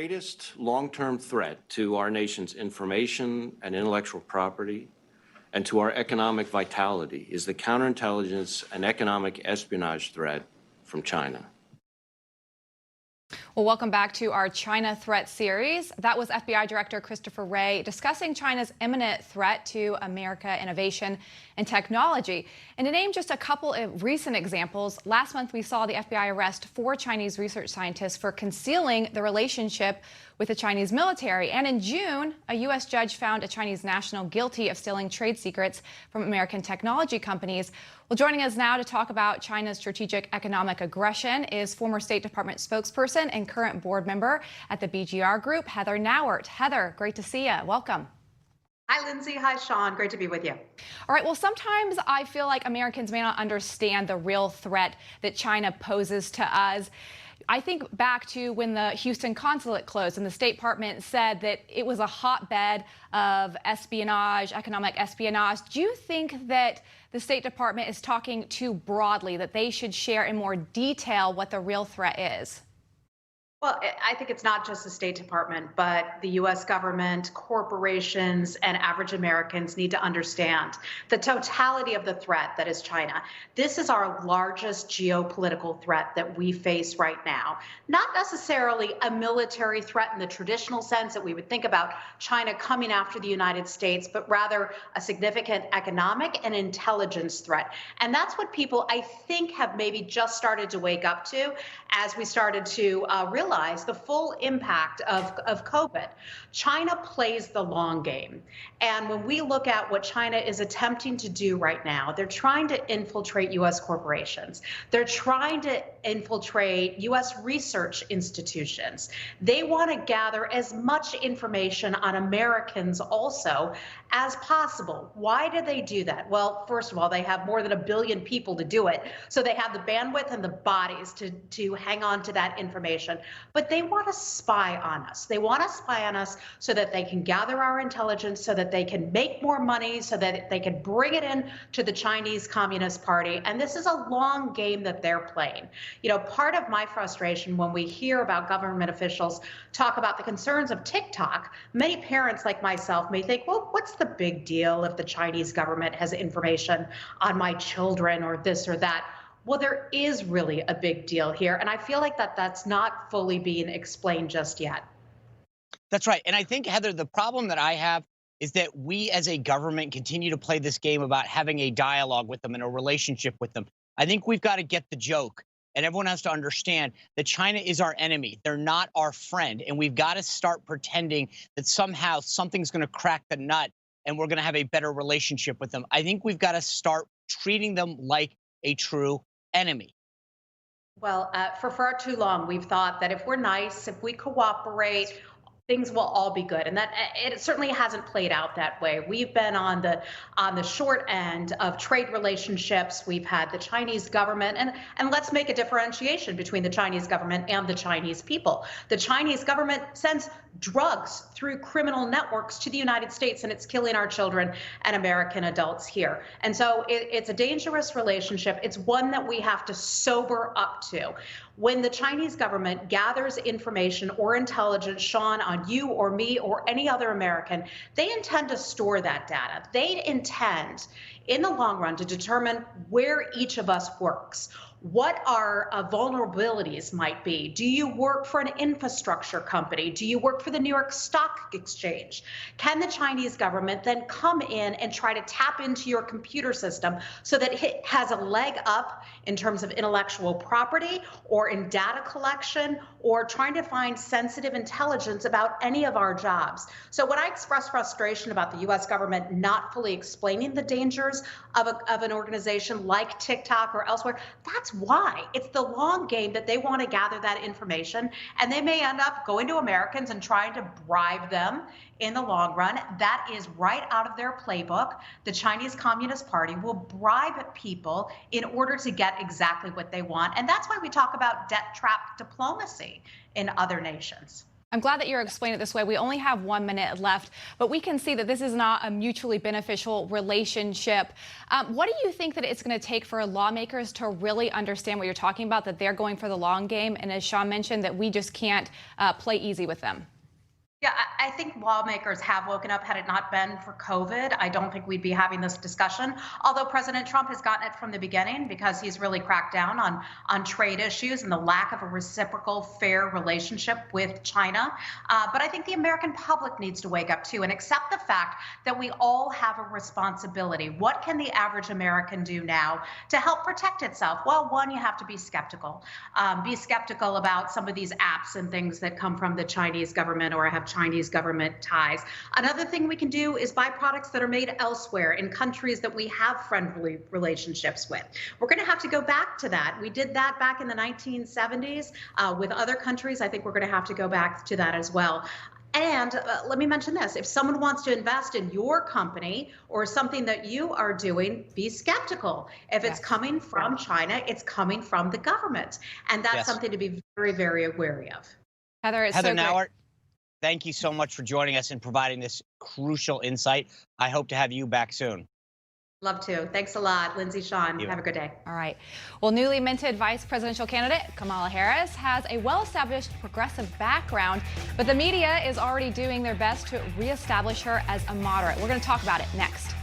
greatest long-term threat to our nation's information and intellectual property and to our economic vitality is the counterintelligence and economic espionage threat from China. Well, welcome back to our China Threat Series. That was FBI Director Christopher Wray discussing China's imminent threat to America innovation and technology. And to name just a couple of recent examples, last month we saw the FBI arrest 4 Chinese research scientists for concealing the relationship with the Chinese military. And in June, a U.S. judge found a Chinese national guilty of stealing trade secrets from American technology companies. Well, joining us now to talk about China's strategic economic aggression is former State Department spokesperson and current board member at the BGR Group, Heather Nauert. Heather, great to see you. Welcome. Hi, Lindsay. Hi, Sean. Great to be with you. All right. Well, sometimes I feel like Americans may not understand the real threat that China poses to us. I think back to when the Houston consulate closed and the State Department said that it was a hotbed of espionage, economic espionage. Do you think that the State Department is talking too broadly, that they should share in more detail what the real threat is? Well, I think it's not just the State Department, but the U.S. government, corporations, and average Americans need to understand the totality of the threat that is China. This is our largest geopolitical threat that we face right now. Not necessarily a military threat in the traditional sense that we would think about China coming after the United States, but rather a significant economic and intelligence threat. And that's what people, I think, have maybe just started to wake up to as we started to realize the full impact of COVID. China plays the long game. And when we look at what China is attempting to do right now, they're trying to infiltrate U.S. corporations. They're trying to infiltrate U.S. research institutions. They want to gather as much information on Americans also as possible. Why do they do that? Well, first of all, they have more than 1 billion people to do it. So they have the bandwidth and the bodies to hang on to that information. But they want to spy on us. They want to spy on us so that they can gather our intelligence, so that they can make more money, so that they can bring it in to the Chinese Communist Party. And this is a long game that they're playing. You know, part of my frustration when we hear about government officials talk about the concerns of TikTok, many parents like myself may think, well, what's the big deal if the Chinese government has information on my children or this or that? Well, there is really a big deal here. And I feel like that's not fully being explained just yet. That's right. And I think, Heather, the problem that I have is that we as a government continue to play this game about having a dialogue with them and a relationship with them. I think we've got to get the joke. And everyone has to understand that China is our enemy. They're not our friend. And we've got to start pretending that somehow something's going to crack the nut and we're going to have a better relationship with them. I think we've got to start treating them like a true enemy. Well, for far too long, we've thought that if we're nice, if we cooperate, things will all be good, and that it certainly hasn't played out that way. We've been on the short end of trade relationships. We've had the Chinese government, and let's make a differentiation between the Chinese government and the Chinese people. The Chinese government sends drugs through criminal networks to the United States, and it's killing our children and American adults here. And so it's a dangerous relationship. It's one that we have to sober up to. When the Chinese government gathers information or intelligence, Sean, on you or me or any other American, they intend to store that data. They intend, in the long run, to determine where each of us works, what our vulnerabilities might be. Do you work for an infrastructure company? Do you work for the New York Stock Exchange? Can the Chinese government then come in and try to tap into your computer system so that it has a leg up in terms of intellectual property or in data collection or trying to find sensitive intelligence about any of our jobs? So when I express frustration about the U.S. government not fully explaining the dangers of an organization like TikTok or elsewhere, that's why. It's the long game that they want to gather that information, and they may end up going to Americans and trying to bribe them in the long run. That is right out of their playbook. The Chinese Communist Party will bribe people in order to get exactly what they want. And that's why we talk about debt trap diplomacy in other nations. I'm glad that you're explaining it this way. We only have 1 minute left, but we can see that this is not a mutually beneficial relationship. What do you think that it's going to take for lawmakers to really understand what you're talking about, that they're going for the long game? And as Sean mentioned, that we just can't play easy with them. Yeah, I think lawmakers have woken up. Had it not been for COVID, I don't think we'd be having this discussion. Although President Trump has gotten it from the beginning because he's really cracked down on trade issues and the lack of a reciprocal, fair relationship with China. But I think the American public needs to wake up too and accept the fact that we all have a responsibility. What can the average American do now to help protect itself? Well, one, you have to be skeptical. Be skeptical about some of these apps and things that come from the Chinese government or have Chinese government ties. Another thing we can do is buy products that are made elsewhere in countries that we have friendly relationships with. We're going to have to go back to that. We did that back in the 1970s with other countries. I think we're going to have to go back to that as well. And let me mention this. If someone wants to invest in your company or something that you are doing, be skeptical. If it's coming from China, it's coming from the government. And that's something to be very, very wary of. Heather, Heather Nauert, thank you so much for joining us and providing this crucial insight. I hope to have you back soon. Love to. Thanks a lot, Lindsay, Sean. Have a good day. All right. Well, newly minted vice presidential candidate Kamala Harris has a well-established progressive background, but the media is already doing their best to reestablish her as a moderate. We're going to talk about it next.